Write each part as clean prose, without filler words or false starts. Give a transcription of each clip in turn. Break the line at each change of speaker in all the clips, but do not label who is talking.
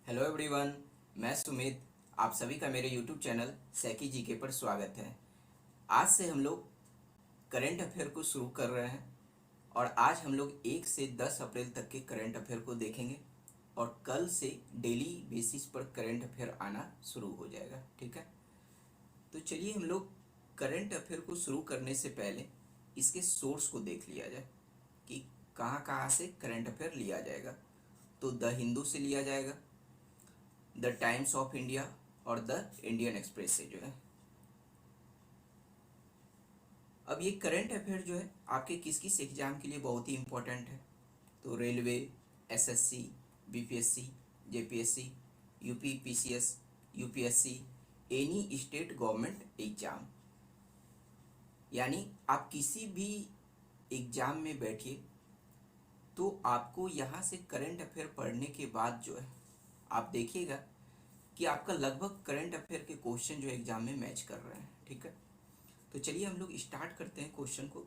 Hello everyone. मैं सुमित। आप सभी का मेरे यूट्यूब चैनल सैकी जीके पर स्वागत है। आज से हम लोग करंट अफेयर को शुरू कर रहे हैं और आज हम लोग 1 से 10 अप्रैल तक के करंट अफेयर को देखेंगे और कल से डेली बेसिस पर करंट अफेयर आना शुरू हो जाएगा। ठीक है, तो चलिए हम लोग करंट अफेयर को शुरू करने से पहले इसके सोर्स को देख लिया जाए कि कहाँ कहाँ से करंट अफेयर लिया जाएगा। तो द हिंदू से लिया जाएगा, द टाइम्स ऑफ इंडिया और द इंडियन एक्सप्रेस से जो है। अब ये करंट अफेयर जो है आपके किस किस एग्जाम के लिए बहुत ही इंपॉर्टेंट है। तो railway, SSC, BPSC, JPSC, UP PCS, UPSC, any state government exam, यानी आप किसी भी एग्जाम में बैठिए तो आपको यहाँ से करंट अफेयर पढ़ने के बाद जो है आप देखिएगा कि आपका लगभग करंट अफेयर के क्वेश्चन जो एग्जाम में मैच कर रहे हैं। ठीक है, तो चलिए हम लोग स्टार्ट करते हैं क्वेश्चन को।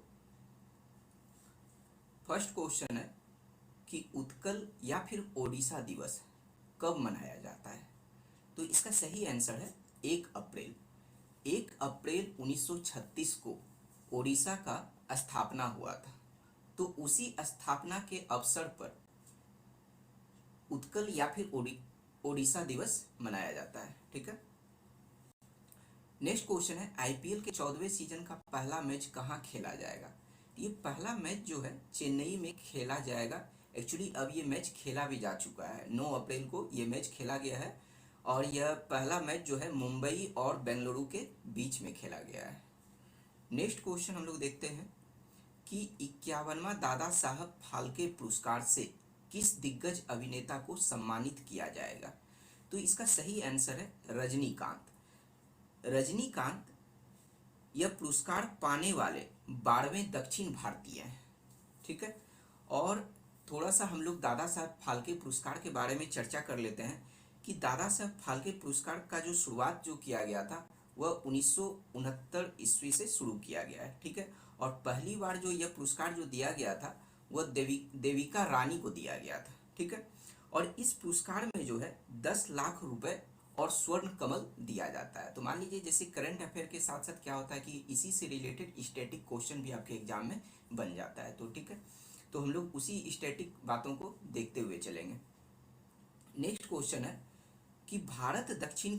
फर्स्ट क्वेश्चन है कि उत्कल या फिर ओडिशा दिवस कब मनाया जाता है। तो इसका सही आंसर है 1 अप्रैल। 1 अप्रैल 1936 को ओडिशा का स्थापना हुआ था, तो उसी स्थापना के अवसर पर उत्कल या फिर ओडिशा दिवस मनाया जाता है। ठीक है, नेक्स्ट क्वेश्चन है आईपीएल के 14वें सीजन का पहला मैच कहाँ खेला जाएगा। ये पहला मैच जो है चेन्नई में खेला जाएगा। एक्चुअली अब ये मैच खेला भी जा चुका है, 9 अप्रैल को ये मैच खेला गया है और यह पहला मैच जो है मुंबई और बेंगलुरु के बीच में खेला गया है। नेक्स्ट क्वेश्चन हम लोग देखते हैं कि 51वां दादा साहब फाल्के पुरस्कार से किस दिग्गज अभिनेता को सम्मानित किया जाएगा। तो इसका सही आंसर है रजनीकांत। रजनीकांत यह पुरस्कार पाने वाले 12वें दक्षिण भारतीय हैं। ठीक है, और थोड़ा सा हम लोग दादा साहब फाल्के पुरस्कार के बारे में चर्चा कर लेते हैं कि दादा साहब फाल्के पुरस्कार का जो शुरुआत जो किया गया था वह 1969 ईस्वी से शुरू किया गया है। ठीक है, और पहली बार जो यह पुरस्कार जो दिया गया था वह देविका रानी को दिया गया था। ठीक है, और इस पुरस्कार में जो है 10 लाख रुपए और स्वर्ण कमल दिया जाता है। तो मान लीजिए जैसे करंट अफेयर के साथ साथ क्या होता है कि इसी से रिलेटेड स्टैटिक क्वेश्चन भी आपके एग्जाम में बन जाता है। तो ठीक है, तो हम लोग उसी स्टैटिक बातों को देखते हुए चलेंगे। नेक्स्ट क्वेश्चन है कि भारत दक्षिण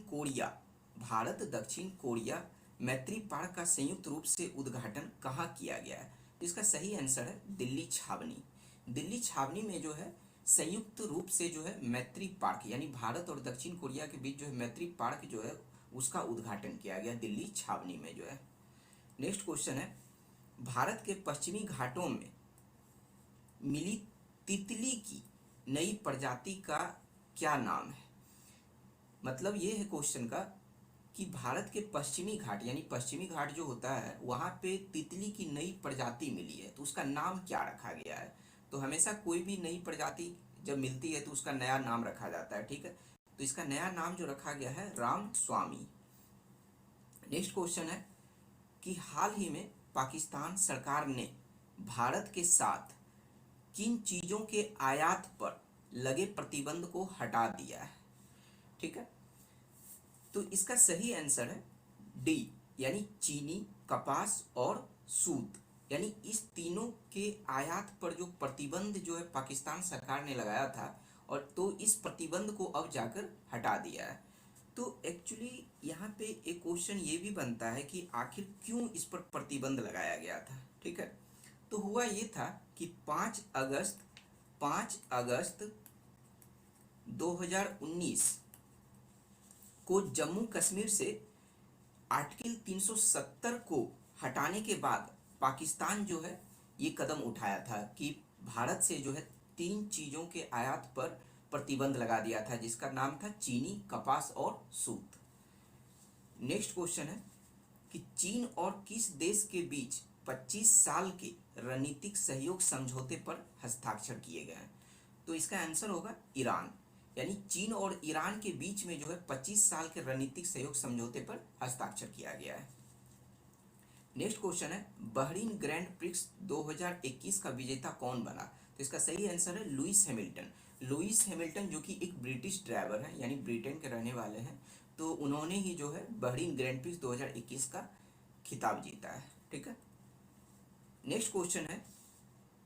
कोरिया मैत्री पार्क का संयुक्त रूप से उद्घाटन कहाँ किया गया है। तो इसका सही आंसर है दिल्ली छावनी। दिल्ली छावनी में जो है संयुक्त रूप से जो है मैत्री पार्क, यानी भारत और दक्षिण कोरिया के बीच जो है मैत्री पार्क जो है उसका उद्घाटन किया गया दिल्ली छावनी में जो है। नेक्स्ट क्वेश्चन है भारत के पश्चिमी घाटों में मिली तितली की नई प्रजाति का क्या नाम है। मतलब ये है क्वेश्चन का कि भारत के पश्चिमी घाट, यानी पश्चिमी घाट जो होता है वहाँ पे तितली की नई प्रजाति मिली है, तो उसका नाम क्या रखा गया है। तो हमेशा कोई भी नई प्रजाति जब मिलती है तो उसका नया नाम रखा जाता है। ठीक है, तो इसका नया नाम जो रखा गया है राम स्वामी। नेक्स्ट क्वेश्चन है कि हाल ही में पाकिस्तान सरकार ने भारत के साथ किन चीज़ों के आयात पर लगे प्रतिबंध को हटा दिया है। ठीक है, तो इसका सही आंसर है डी, यानी चीनी, कपास और सूत, यानी इस तीनों के आयात पर जो प्रतिबंध जो है पाकिस्तान सरकार ने लगाया था और तो इस प्रतिबंध को अब जाकर हटा दिया है। तो एक्चुअली यहाँ पे एक क्वेश्चन ये भी बनता है कि आखिर क्यों इस पर प्रतिबंध लगाया गया था। ठीक है, तो हुआ ये था कि 5 अगस्त 2019 को जम्मू कश्मीर से आर्टिकल 370 को हटाने के बाद पाकिस्तान जो है ये कदम उठाया था कि भारत से जो है 3 चीज़ों के आयात पर प्रतिबंध लगा दिया था, जिसका नाम था चीनी, कपास और सूत। नेक्स्ट क्वेश्चन है कि चीन और किस देश के बीच 25 साल के रणनीतिक सहयोग समझौते पर हस्ताक्षर किए गए हैं। तो इसका आंसर होगा ईरान, यानी चीन और ईरान के बीच में जो है 25 साल के रणनीतिक सहयोग समझौते पर हस्ताक्षर किया गया है। नेक्स्ट क्वेश्चन है बहरीन ग्रैंड प्रिक्स 2021 का विजेता कौन बना। तो इसका सही आंसर है लुइस हैमिल्टन। लुइस हैमिल्टन जो कि एक ब्रिटिश ड्राइवर हैं, यानी ब्रिटेन के रहने वाले हैं, तो उन्होंने ही जो है बहरीन ग्रैंड प्रिक्स 2021 का खिताब जीता है। ठीक है। नेक्स्ट क्वेश्चन है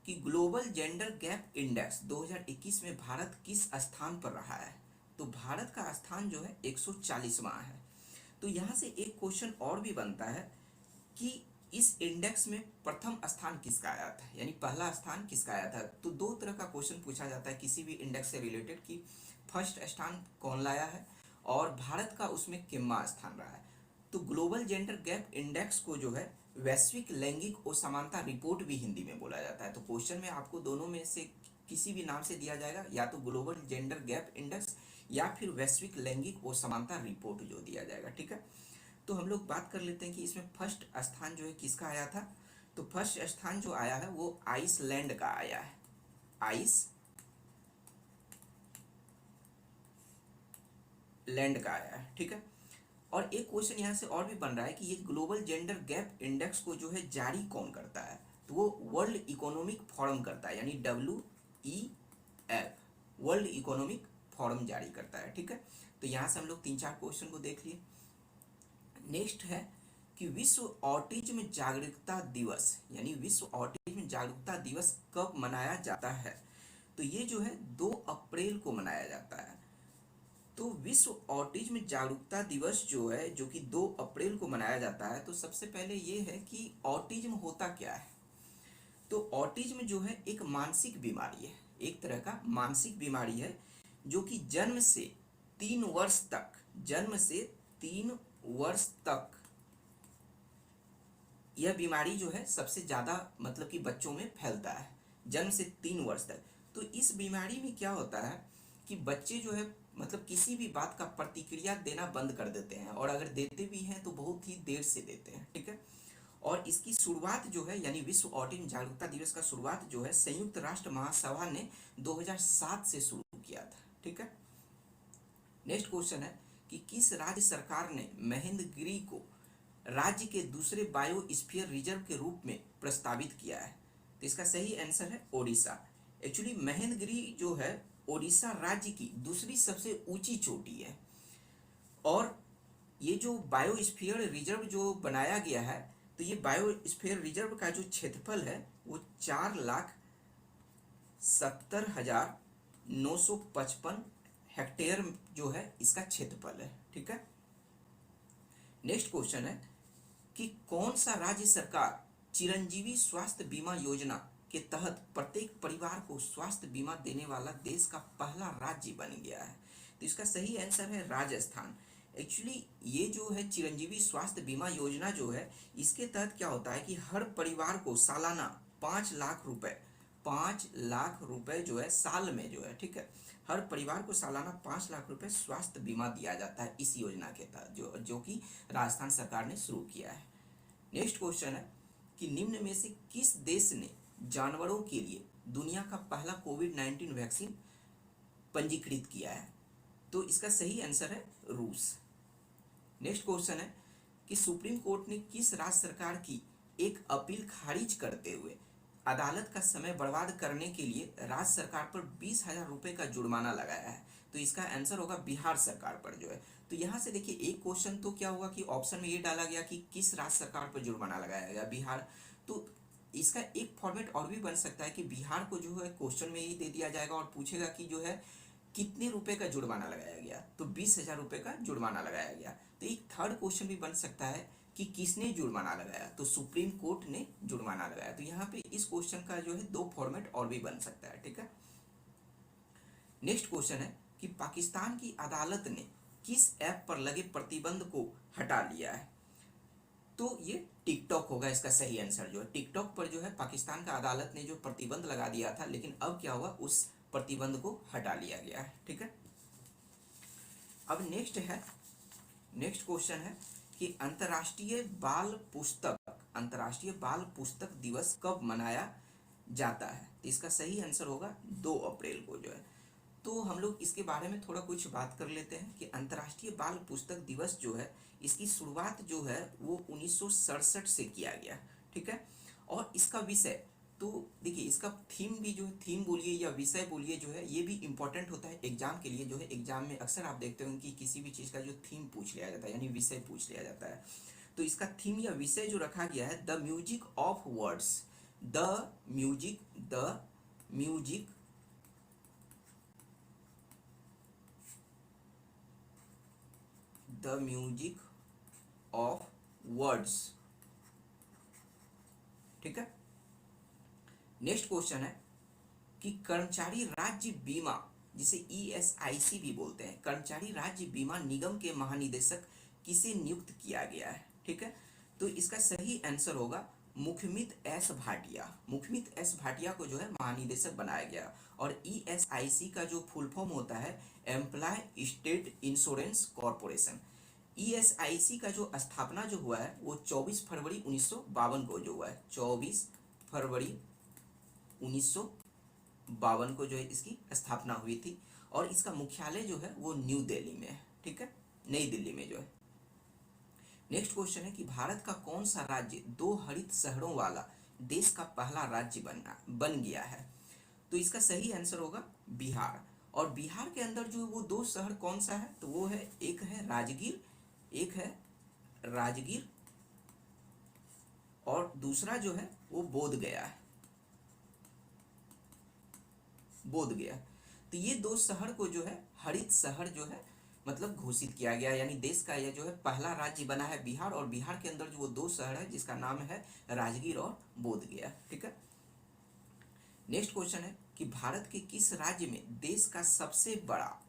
कि ग्लोबल जेंडर गैप इंडेक्स 2021 में भारत किस स्थान पर रहा है। तो भारत का स्थान जो है 140वां है। तो यहाँ से एक क्वेश्चन और भी बनता है कि इस इंडेक्स में प्रथम स्थान किसका आया था, यानी पहला स्थान किसका आया था। तो दो तरह का क्वेश्चन पूछा जाता है किसी भी इंडेक्स से रिलेटेड कि फर्स्ट स्थान कौन लाया है और भारत का उसमें कितना स्थान रहा है। तो ग्लोबल जेंडर गैप इंडेक्स को जो है वैश्विक लैंगिक असमानता रिपोर्ट भी हिंदी में बोला जाता है। तो क्वेश्चन में आपको दोनों में से किसी भी नाम से दिया जाएगा, या तो ग्लोबल जेंडर गैप इंडेक्स या फिर वैश्विक लैंगिक असमानता रिपोर्ट जो दिया जाएगा। ठीक है। तो हम लोग बात कर लेते हैं कि इसमें फर्स्ट स्थान जो है किसका आया था। तो फर्स्ट स्थान जो आया है वो आइसलैंड का आया है, आइसलैंड का आया है। ठीक है। और एक क्वेश्चन यहाँ से और भी बन रहा है कि ये ग्लोबल जेंडर गैप इंडेक्स को जो है जारी कौन करता है। तो वो वर्ल्ड इकोनॉमिक फोरम करता है, यानी WEF, वर्ल्ड इकोनॉमिक फोरम जारी करता है। ठीक है। तो यहाँ से हम लोग 3-4 क्वेश्चन को देख लिए। नेक्स्ट है कि विश्व ऑटिज्म जागरूकता दिवस, यानी विश्व ऑटिज्म जागरूकता दिवस कब मनाया जाता है। तो ये जो है 2 अप्रैल को मनाया जाता है। तो विश्व ऑटिज्म जागरूकता दिवस जो है, जो कि 2 अप्रैल को मनाया जाता है, तो सबसे पहले ये है कि ऑटिज्म होता क्या है। तो ऑटिज्म जो है एक मानसिक बीमारी है, एक तरह का मानसिक बीमारी है जो कि जन्म से 3 वर्ष तक यह बीमारी जो है सबसे ज़्यादा मतलब कि बच्चों में फैलता है, जन्म से 3 वर्ष तक। तो इस बीमारी में क्या होता है कि बच्चे जो है मतलब किसी भी बात का प्रतिक्रिया देना बंद कर देते हैं, और अगर देते भी हैं तो बहुत ही देर से देते हैं। ठीक है। और इसकी शुरुआत जो है, यानी विश्व ऑटिज्म जागरूकता दिवस का शुरुआत जो है संयुक्त राष्ट्र महासभा ने 2007 से शुरू किया था। ठीक है। नेक्स्ट क्वेश्चन है कि किस राज्य सरकार ने महेंद्रगिरी को राज्य के दूसरे बायोस्फीयर रिजर्व के रूप में प्रस्तावित किया है। तो इसका सही आंसर है ओडिशा। एक्चुअली महेंद्रगिरी जो है ओडिशा राज्य की दूसरी सबसे ऊंची चोटी है, और ये जो बायोस्फीयर रिजर्व जो बनाया गया है, तो ये बायोस्फीयर रिजर्व का जो क्षेत्रफल है वो 4,70,955 हेक्टेयर जो है इसका क्षेत्रफल है। ठीक है। नेक्स्ट क्वेश्चन है कि कौन सा राज्य सरकार चिरंजीवी स्वास्थ्य बीमा योजना के तहत प्रत्येक परिवार को स्वास्थ्य बीमा देने वाला देश का पहला राज्य बन गया है। तो इसका सही आंसर है राजस्थान। एक्चुअली ये जो है चिरंजीवी स्वास्थ्य बीमा योजना जो है, इसके तहत क्या होता है कि हर परिवार को सालाना 5 लाख रुपए जो है साल में जो है, ठीक है, हर परिवार को सालाना 5 लाख रुपए स्वास्थ्य बीमा दिया जाता है इस योजना के तहत, जो कि राजस्थान सरकार ने शुरू किया है। नेक्स्ट क्वेश्चन है कि निम्न में से किस देश ने जानवरों के लिए दुनिया का पहला कोविड-19 वैक्सीन पंजीकृत किया है। तो इसका सही आंसर है रूस। नेक्स्ट क्वेश्चन है कि सुप्रीम कोर्ट ने किस राज्य सरकार की एक अपील खारिज करते हुए अदालत का समय बर्बाद करने के लिए राज्य सरकार पर 20,000 रुपए का जुर्माना लगाया है। तो इसका आंसर होगा बिहार सरकार पर जो है। तो यहाँ से देखिए एक क्वेश्चन तो क्या हुआ कि ऑप्शन में ये डाला गया कि किस राज्य सरकार पर जुर्माना लगाया गया, बिहार। तो इसका एक फॉर्मेट और भी बन सकता है कि बिहार को जो है क्वेश्चन में ही दे दिया जाएगा और पूछेगा कि जो है कितने रुपए का जुर्माना लगाया गया, तो 20,000 रुपए का जुर्माना लगाया गया। तो एक थर्ड क्वेश्चन भी बन सकता है कि किसने जुर्माना लगाया, तो सुप्रीम कोर्ट ने जुर्माना लगाया। तो यहाँ पे इस क्वेश्चन का जो है 2 फॉर्मेट और भी बन सकता है। ठीक है। नेक्स्ट क्वेश्चन है कि पाकिस्तान की अदालत ने किस ऐप पर लगे प्रतिबंध को हटा लिया है। तो ये टिकटॉक होगा इसका सही आंसर जो है। टिकटॉक पर जो है पाकिस्तान का अदालत ने जो प्रतिबंध लगा दिया था, लेकिन अब क्या हुआ, उस प्रतिबंध को हटा लिया गया है। ठीक है। अब नेक्स्ट क्वेश्चन है कि अंतर्राष्ट्रीय बाल पुस्तक दिवस कब मनाया जाता है। तो इसका सही आंसर होगा 2 अप्रैल को जो है। तो हम लोग इसके बारे में थोड़ा कुछ बात कर लेते हैं कि अंतर्राष्ट्रीय बाल पुस्तक दिवस जो है, इसकी शुरुआत जो है वो 1967 से किया गया। ठीक है। और इसका विषय तो देखिए इसका थीम भी जो है, थीम बोलिए या विषय बोलिए जो है, ये भी इंपॉर्टेंट होता है एग्जाम के लिए जो है। एग्जाम में अक्सर आप देखते हो कि किसी भी चीज़ का जो थीम पूछ लिया जाता है यानी विषय पूछ लिया जाता है। तो इसका थीम या विषय जो रखा गया है, the music of words, the music, the music the music of words. ठीक है। नेक्स्ट क्वेश्चन है कि कर्मचारी राज्य बीमा, जिसे ईएसआईसी भी बोलते हैं, कर्मचारी राज्य बीमा निगम के महानिदेशक किसे नियुक्त किया गया है? ठीक है। तो इसका सही आंसर होगा मुखमित एस भाटिया। मुखमित एस भाटिया को जो है महानिदेशक बनाया गया। और ईएसआईसी का जो फुल फॉर्म होता है employ state insurance corporation. ESIC का जो स्थापना जो हुआ है वो 24 फरवरी 1952 को जो हुआ है, 24 फरवरी 1952 को जो है इसकी स्थापना हुई थी। और इसका मुख्यालय जो है वो न्यू दिल्ली में है। ठीक है, नई दिल्ली में जो है। नेक्स्ट क्वेश्चन है कि भारत का कौन सा राज्य 2 हरित शहरों वाला देश का पहला राज्य बन गया है? तो इसका सही आंसर होगा बिहार। और बिहार के अंदर जो वो 2 शहर कौन सा है? तो वो है, एक है राजगीर, एक है राजगीर, और दूसरा जो है वो बोध गया है, बोध गया। तो ये 2 शहर को जो है हरित शहर जो है मतलब घोषित किया गया, यानी देश का यह जो है पहला राज्य बना है बिहार। और बिहार के अंदर जो वो 2 शहर है जिसका नाम है राजगीर और बोध गया। ठीक है। नेक्स्ट क्वेश्चन है कि भारत के किस राज्य में देश का सबसे बड़ा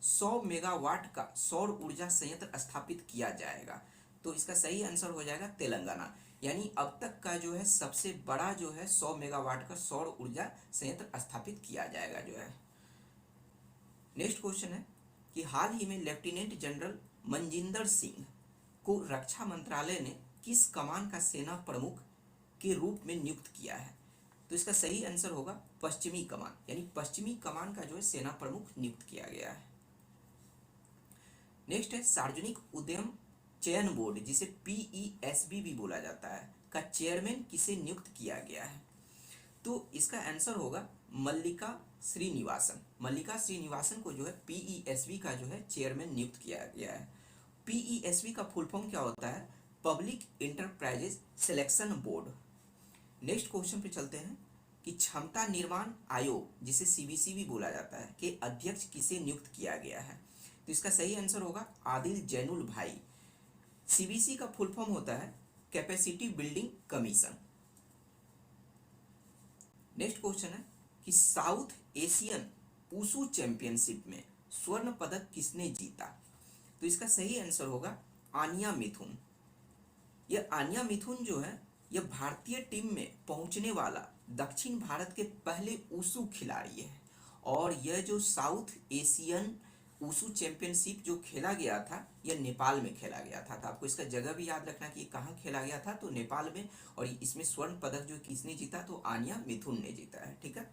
100 मेगावाट का सौर ऊर्जा संयंत्र स्थापित किया जाएगा? तो इसका सही आंसर हो जाएगा तेलंगाना। यानी अब तक का जो है सबसे बड़ा जो है 100 मेगावाट का सौर ऊर्जा संयंत्र स्थापित किया जाएगा जो है। नेक्स्ट क्वेश्चन है कि हाल ही में लेफ्टिनेंट जनरल मनजिंदर सिंह को रक्षा मंत्रालय ने किस कमान का सेना प्रमुख के रूप में नियुक्त किया है? तो इसका सही आंसर होगा पश्चिमी कमान, यानी पश्चिमी कमान का जो है सेना प्रमुख नियुक्त किया गया है। नेक्स्ट है सार्वजनिक उद्यम चयन बोर्ड, जिसे पीईएसबी भी बोला जाता है, का चेयरमैन किसे नियुक्त किया गया है? तो इसका आंसर होगा मल्लिका श्रीनिवासन। मल्लिका श्रीनिवासन को जो है पीईएसबी का जो है चेयरमैन नियुक्त किया गया है। पीईएसबी का फुल फॉर्म क्या होता है? Public enterprises selection board. Next question पे चलते हैं कि क्षमता निर्माण आयोग, जिसे सीबीसी भी बोला जाता है, के अध्यक्ष किसे नियुक्त किया गया है? तो इसका सही आंसर होगा आदिल जैनुल भाई। सीबीसी का फुल फॉर्म होता है capacity building commission. Next question है कि साउथ एशियन वुशु चैंपियनशिप में स्वर्ण पदक किसने जीता? तो इसका सही आंसर होगा आनिया मिथुन। यह आनिया मिथुन जो है यह भारतीय टीम में पहुंचने वाला दक्षिण भारत के पहले वुशु खिलाड़ी है। और यह जो साउथ एशियन वुशु चैंपियनशिप जो खेला गया था यह नेपाल में खेला गया था। तो आपको इसका जगह भी याद रखना कि कहाँ खेला गया था, तो नेपाल में। और इसमें स्वर्ण पदक जो किसने जीता? तो आनिया मिथुन ने जीता है। ठीक है।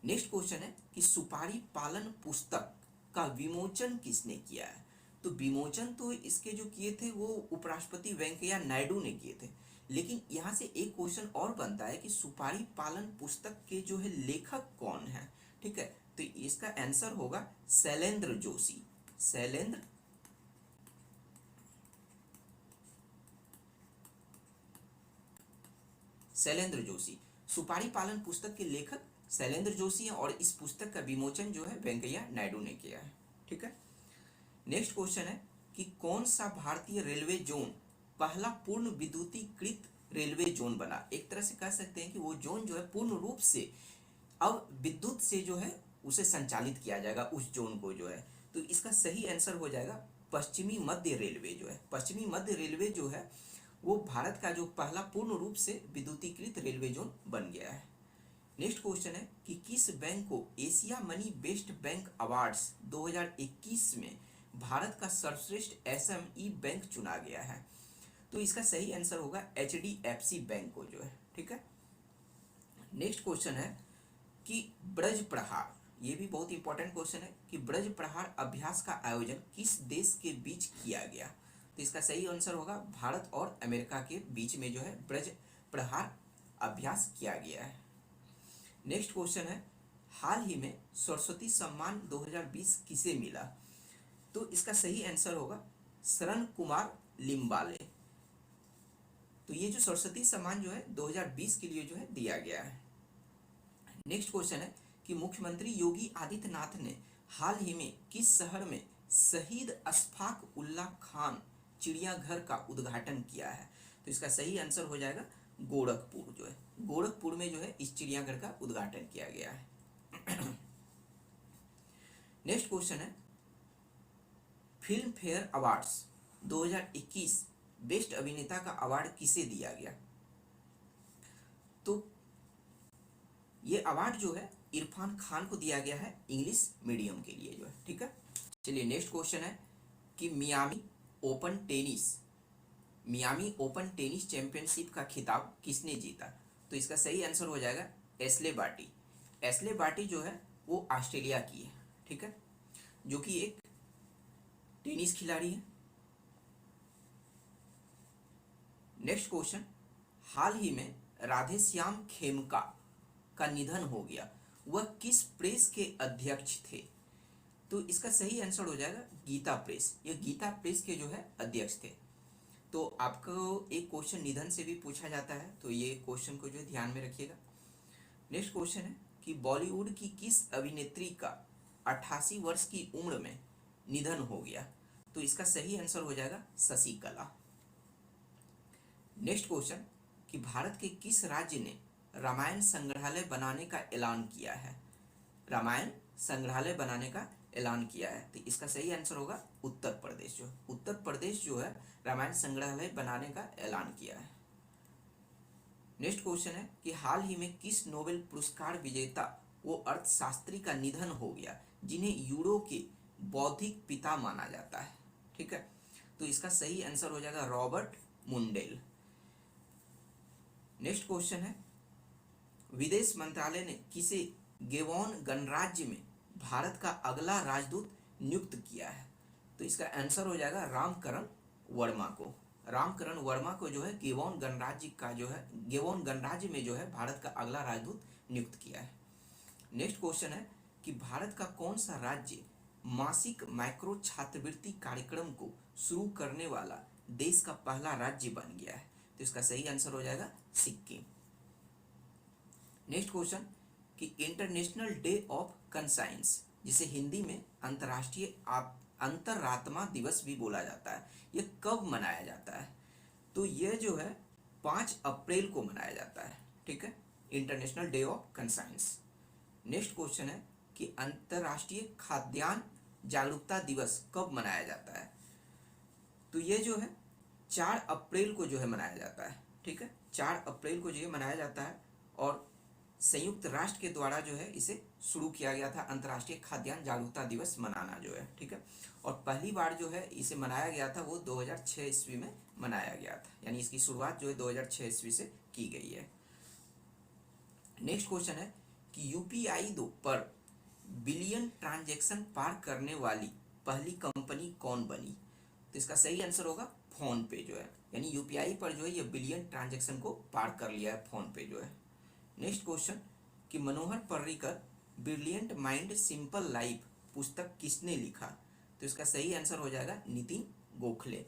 नेक्स्ट क्वेश्चन है कि सुपारी पालन पुस्तक का विमोचन किसने किया है? तो विमोचन तो इसके जो किए थे वो उपराष्ट्रपति वेंकैया नायडू ने किए थे। लेकिन यहाँ से एक क्वेश्चन और बनता है कि सुपारी पालन पुस्तक के जो है लेखक कौन है? ठीक है, तो इसका आंसर होगा शैलेंद्र जोशी। शैलेंद्र जोशी, सुपारी पालन पुस्तक के लेखक शैलेंद्र जोशी हैं। और इस पुस्तक का विमोचन जो है वेंकैया नायडू ने किया है। ठीक है। नेक्स्ट क्वेश्चन है कि कौन सा भारतीय रेलवे जोन पहला पूर्ण विद्युतीकृत रेलवे जोन बना? एक तरह से कह सकते हैं कि वो जोन जो है पूर्ण रूप से अब विद्युत से जो है उसे संचालित किया जाएगा, उस जोन को जो है। तो इसका सही आंसर हो जाएगा पश्चिमी मध्य रेलवे जो है। पश्चिमी मध्य रेलवे जो है वो भारत का जो पहला पूर्ण रूप से विद्युतीकृत रेलवे जोन बन गया है। नेक्स्ट क्वेश्चन है कि किस बैंक को Asia money best bank awards 2021 में भारत का सर्वश्रेष्ठ एसएमई बैंक चुना गया है? तो इसका सही आंसर होगा एचडीएफसी बैंक को जो है। ठीक है। नेक्स्ट क्वेश्चन है कि ब्रज प्रहार, ये भी बहुत इंपॉर्टेंट क्वेश्चन है कि ब्रज प्रहार अभ्यास का आयोजन किस देश के बीच किया गया? तो इसका सही आंसर होगा भारत और अमेरिका के बीच में जो है ब्रज प्रहार अभ्यास किया गया है। नेक्स्ट क्वेश्चन है, हाल ही में सरस्वती सम्मान 2020 किसे मिला? तो इसका सही आंसर होगा शरण कुमार लिम्बाले। तो ये जो सरस्वती सम्मान जो है 2020 के लिए जो है दिया गया है। नेक्स्ट क्वेश्चन है कि मुख्यमंत्री योगी आदित्यनाथ ने हाल ही में किस शहर में शहीद अशफाक उल्लाह खान चिड़ियाघर का उद्घाटन किया है? तो इसका सही आंसर हो जाएगा गोरखपुर। जो है गोरखपुर में जो है इस चिड़ियाघर का उद्घाटन किया गया है। नेक्स्ट क्वेश्चन है, फिल्म फेयर अवार्ड्स 2021 बेस्ट अभिनेता का अवार्ड किसे दिया गया? तो ये अवार्ड जो है इरफान खान को दिया गया है इंग्लिश मीडियम के लिए जो है। ठीक है, चलिए नेक्स्ट क्वेश्चन है कि मियामी ओपन टेनिस चैंपियनशिप का खिताब किसने जीता? तो इसका सही आंसर हो जाएगा एश्ले बार्टी। एश्ले बार्टी जो है वो ऑस्ट्रेलिया की है। ठीक है, जो कि एक टेनिस खिलाड़ी है। नेक्स्ट क्वेश्चन, हाल ही में राधेश्याम खेमका का निधन हो गया, वह किस प्रेस के अध्यक्ष थे? तो इसका सही आंसर हो जाएगा गीता प्रेस। ये गीता प्रेस के जो है अध्यक्ष थे। तो आपको एक क्वेश्चन निधन से भी पूछा जाता है, तो ये क्वेश्चन को जो है ध्यान में रखिएगा। नेक्स्ट क्वेश्चन है कि बॉलीवुड की किस अभिनेत्री का 88 वर्ष की उम्र में निधन हो गया? तो इसका सही आंसर हो जाएगा शशिकला। नेक्स्ट क्वेश्चन कि भारत के किस राज्य ने रामायण संग्रहालय बनाने का ऐलान किया है? रामायण संग्रहालय बनाने का ऐलान किया है, तो इसका सही आंसर होगा उत्तर प्रदेश। जो उत्तर प्रदेश जो है रामायण संग्रहालय बनाने का ऐलान किया है। नेक्स्ट क्वेश्चन है कि हाल ही में किस नोबेल पुरस्कार विजेता वो अर्थशास्त्री का निधन हो गया जिन्हें यूरो के बौद्धिक पिता माना जाता है? ठीक है, तो इसका सही आंसर हो जाएगा रॉबर्ट मुंडेल। नेक्स्ट क्वेश्चन है, विदेश मंत्रालय ने किसे गेबोन गणराज्य में भारत का अगला राजदूत नियुक्त किया है? तो इसका आंसर हो जाएगा रामकरण वर्मा को। रामकरण वर्मा को जो है गेबोन गणराज्य में जो है भारत का अगला राजदूत नियुक्त किया है। नेक्स्ट क्वेश्चन है कि भारत का कौन सा राज्य मासिक माइक्रो छात्रवृत्ति कार्यक्रम को शुरू करने वाला देश का पहला राज्य बन गया है? तो इसका सही आंसर हो जाएगा सिक्किम। नेक्स्ट क्वेश्चन कि इंटरनेशनल डे ऑफ कंसाइंस, जिसे हिंदी में अंतर्राष्ट्रीय अंतरात्मा दिवस भी बोला जाता है, ये कब मनाया जाता है? तो ये जो है 5 अप्रैल को मनाया जाता है। ठीक है, international day of conscience. Next question है कि अंतर्राष्ट्रीय खाद्यान्न जागरूकता दिवस कब मनाया जाता है? तो ये जो है 4 अप्रैल को जो है मनाया जाता है। ठीक है, 4 अप्रैल को जो है मनाया जाता है और संयुक्त राष्ट्र के द्वारा जो है इसे शुरू किया गया था, अंतर्राष्ट्रीय खाद्यान्न जागरूकता दिवस मनाना जो है। ठीक है, और पहली बार जो है इसे मनाया गया था वो 2006 ईस्वी में मनाया गया था, यानी इसकी शुरुआत जो है 2006 ईस्वी से की गई है। नेक्स्ट क्वेश्चन है कि यूपीआई पर बिलियन ट्रांजैक्शन पार करने वाली पहली कंपनी कौन बनी? तो इसका सही आंसर होगा फोन पे जो है, यानी यूपीआई पर जो है ये बिलियन ट्रांजैक्शन को पार कर लिया है फोन पे जो है। नेक्स्ट क्वेश्चन कि Manohar Parrikar brilliant mind simple life पुस्तक किसने लिखा? तो इसका सही आंसर हो जाएगा नितिन गोखले।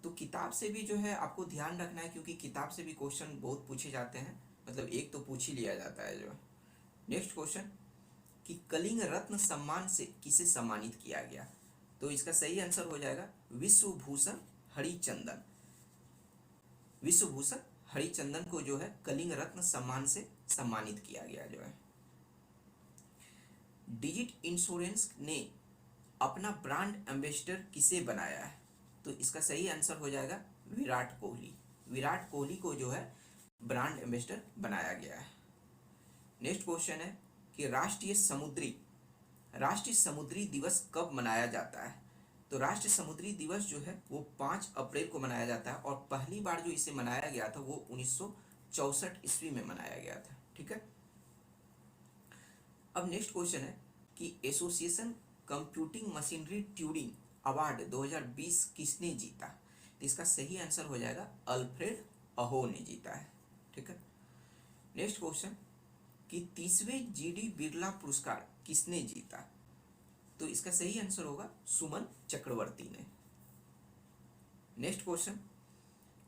तो किताब से भी जो है आपको ध्यान रखना है, क्योंकि किताब से भी क्वेश्चन बहुत पूछे जाते हैं, मतलब एक तो पूछ ही लिया जाता है जो। नेक्स्ट क्वेश्चन कि कलिंग रत्न सम्मान से किसे सम्मानित किया गया? तो इसका सही आंसर हो जाएगा विश्वभूषण हरिचंदन। विश्वभूषण हरिचंदन को जो है कलिंग रत्न सम्मान से सम्मानित किया गया जो है। डिजिट इंश्योरेंस ने अपना ब्रांड एम्बेसडर किसे बनाया है? तो इसका सही आंसर हो जाएगा विराट कोहली। विराट कोहली को जो है ब्रांड एम्बेसडर बनाया गया है। नेक्स्ट क्वेश्चन है कि राष्ट्रीय समुद्री दिवस कब मनाया जाता है? तो राष्ट्रीय समुद्री दिवस जो है वो 5 अप्रैल को मनाया जाता है और पहली बार जो इसे मनाया गया था वो 1964 ईस्वी में मनाया गया था। ठीक है, अब नेक्स्ट क्वेश्चन है कि association computing machinery Turing award 2020 किसने जीता? तो इसका सही आंसर हो जाएगा अल्फ्रेड अहो ने जीता है। ठीक है, नेक्स्ट क्वेश्चन कि 30वें जीडी बिरला पुरस्कार किसने जीता? तो इसका सही आंसर होगा सुमन चक्रवर्ती ने। नेक्स्ट क्वेश्चन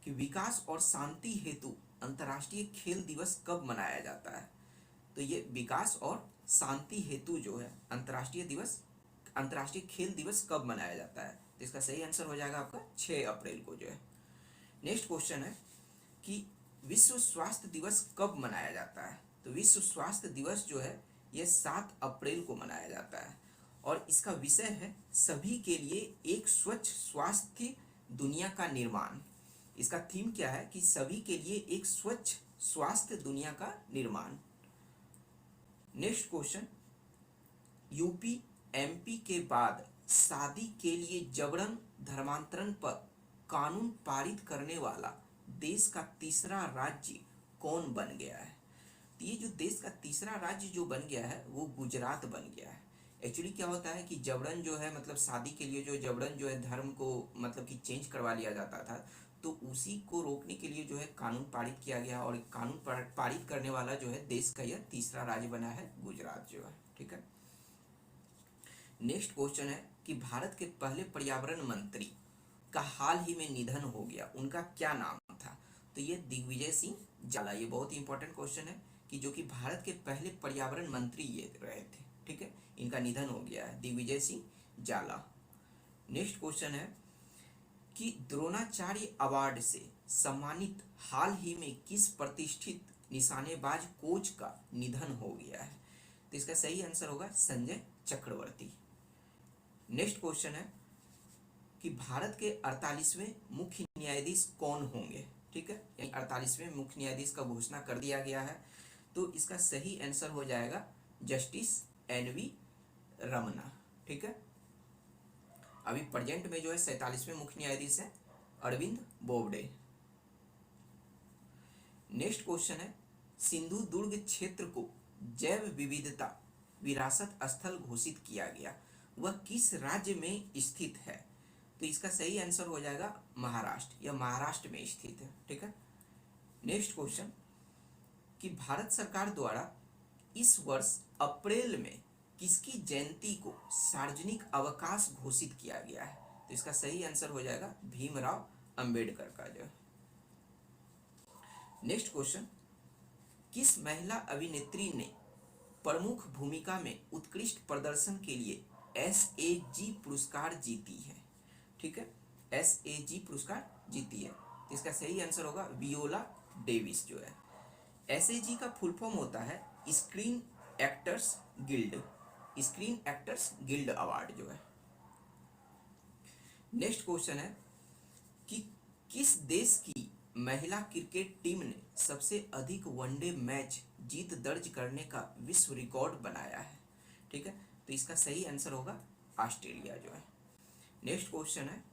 कि विकास और शांति हेतु अंतर्राष्ट्रीय खेल दिवस कब मनाया जाता है? तो ये विकास और शांति हेतु जो है अंतर्राष्ट्रीय खेल दिवस कब मनाया जाता है? तो इसका सही आंसर हो जाएगा आपका 6 अप्रैल को जो है। नेक्स्ट क्वेश्चन है कि विश्व स्वास्थ्य दिवस कब मनाया जाता है? तो विश्व स्वास्थ्य दिवस जो है ये 7 अप्रैल को मनाया जाता है और इसका विषय है सभी के लिए एक स्वच्छ स्वास्थ्य दुनिया का निर्माण। इसका थीम क्या है कि सभी के लिए एक स्वच्छ स्वास्थ्य दुनिया का निर्माण। नेक्स्ट क्वेश्चन, यूपी एमपी के बाद शादी के लिए जबरन धर्मांतरण पर कानून पारित करने वाला देश का तीसरा राज्य कौन बन गया है? तो ये जो देश का तीसरा राज्य जो बन गया है वो गुजरात बन गया है। एक्चुअली क्या होता है कि जबरन जो है मतलब शादी के लिए जो जबरन जो है धर्म को मतलब कि चेंज करवा लिया जाता था, तो उसी को रोकने के लिए जो है कानून पारित किया गया और कानून पारित करने वाला जो है देश का यह तीसरा राज्य बना है गुजरात जो है। ठीक है। नेक्स्ट क्वेश्चन है कि भारत के पहले पर्यावरण मंत्री का हाल ही में निधन हो गया, उनका क्या नाम था? तो ये दिग्विजय सिंह जाला। ये बहुत ही इंपॉर्टेंट क्वेश्चन है कि जो कि भारत के पहले पर्यावरण मंत्री ये रहे थे। ठीक है, इनका निधन हो गया है, दिग्विजय सिंह जाला। नेक्स्ट क्वेश्चन है कि द्रोणाचार्य अवार्ड से सम्मानित हाल ही में किस प्रतिष्ठित निशानेबाज कोच का निधन हो गया है? तो इसका सही आंसर होगा संजय चक्रवर्ती। नेक्स्ट क्वेश्चन है कि भारत के 48वें मुख्य न्यायाधीश कौन होंगे? ठीक है, यानी 48वें मुख्य न्यायाधीश का घोषणा कर दिया गया है, तो इसका सही आंसर हो जाएगा जस्टिस एनवी रमना। ठीक है, अभी प्रेजेंट में जो है 47वें मुख्य न्यायाधीश है अरविंद बोबडे। नेक्स्ट क्वेश्चन है सिंधु दुर्ग क्षेत्र को जैव विविधता विरासत स्थल घोषित किया गया, वह किस राज्य में स्थित है? तो इसका सही आंसर हो जाएगा महाराष्ट्र, यह महाराष्ट्र में स्थित है। ठीक है। नेक्स्ट क्वेश्चन कि भारत सरकार द्वारा इस वर्ष अप्रैल में किसकी जयंती को सार्वजनिक अवकाश घोषित किया गया है? तो इसका सही आंसर हो जाएगा भीमराव अंबेडकर का जो है। नेक्स्ट क्वेश्चन, किस महिला अभिनेत्री ने प्रमुख भूमिका में उत्कृष्ट प्रदर्शन के लिए SAG पुरस्कार जीती है? ठीक है, SAG पुरस्कार जीती है, तो इसका सही आंसर होगा वियोला डेविस जो है। SAG का फुल फॉर्म होता है स्क्रीन एक्टर्स गिल्ड अवार्ड जो है। नेक्स्ट क्वेश्चन है कि किस देश की महिला क्रिकेट टीम ने सबसे अधिक वनडे मैच जीत दर्ज करने का विश्व रिकॉर्ड बनाया है? ठीक है, तो इसका सही आंसर होगा ऑस्ट्रेलिया जो है। नेक्स्ट क्वेश्चन है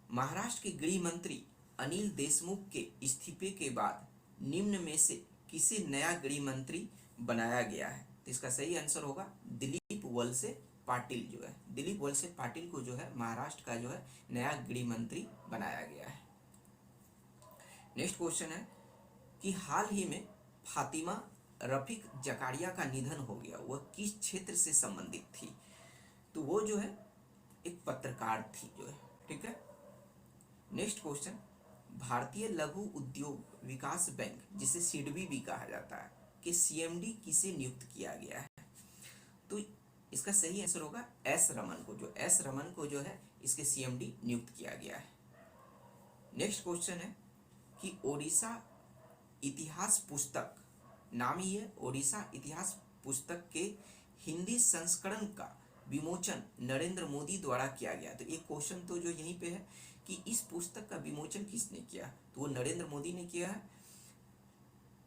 महाराष्ट्र के गृह मंत्री अनिल देशमुख के इस्तीफे के बाद निम्न में से किसे नया गृह मंत्री बनाया गया है? तो इसका सही आंसर होगा दिलीप वलसे पाटिल जो है। दिलीप वलसे पाटिल को जो है महाराष्ट्र का जो है नया गृह मंत्री बनाया गया है। नेक्स्ट क्वेश्चन है कि हाल ही में फातिमा रफीक जकारिया का निधन हो गया, वह किस क्षेत्र से संबंधित थी? तो वो जो है एक पत्रकार थी जो है। ठीक है। नेक्स्ट क्वेश्चन, भारतीय लघु उद्योग विकास बैंक जिसे सिडबी भी कहा जाता है कि CMD किसे नियुक्त किया गया है? तो इसका सही आंसर होगा S रमन को जो है इसके CMD नियुक्त किया गया है। नेक्स्ट क्वेश्चन है कि ओडिशा इतिहास पुस्तक, नाम ही है ओडिशा इतिहास पुस्तक के हिंदी संस्करण का विमोचन नरेंद्र मोदी द्वारा किया गया। तो एक क्वेश्चन तो जो यहीं पे है कि इस पुस्तक का विमोचन किसने किया? तो वो नरेंद्र मोदी ने किया है।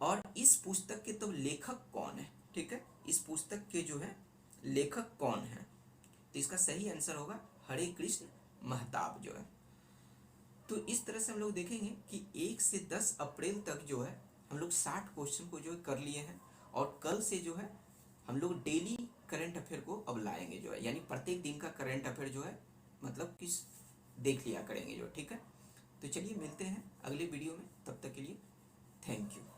और इस पुस्तक के तो लेखक कौन है? ठीक है, इस पुस्तक के जो है लेखक कौन है? तो इसका सही आंसर होगा हरे कृष्ण महताब जो है। तो इस तरह से हम लोग देखेंगे कि 1 से 10 अप्रैल तक जो है हम लोग 60 क्वेश्चन को जो है कर लिए हैं और कल से जो है हम लोग डेली करंट अफेयर को अब लाएंगे जो है, यानी प्रत्येक दिन का करंट अफेयर जो है मतलब किस देख लिया करेंगे जो। ठीक है, तो चलिए मिलते हैं अगले वीडियो में, तब तक के लिए थैंक यू।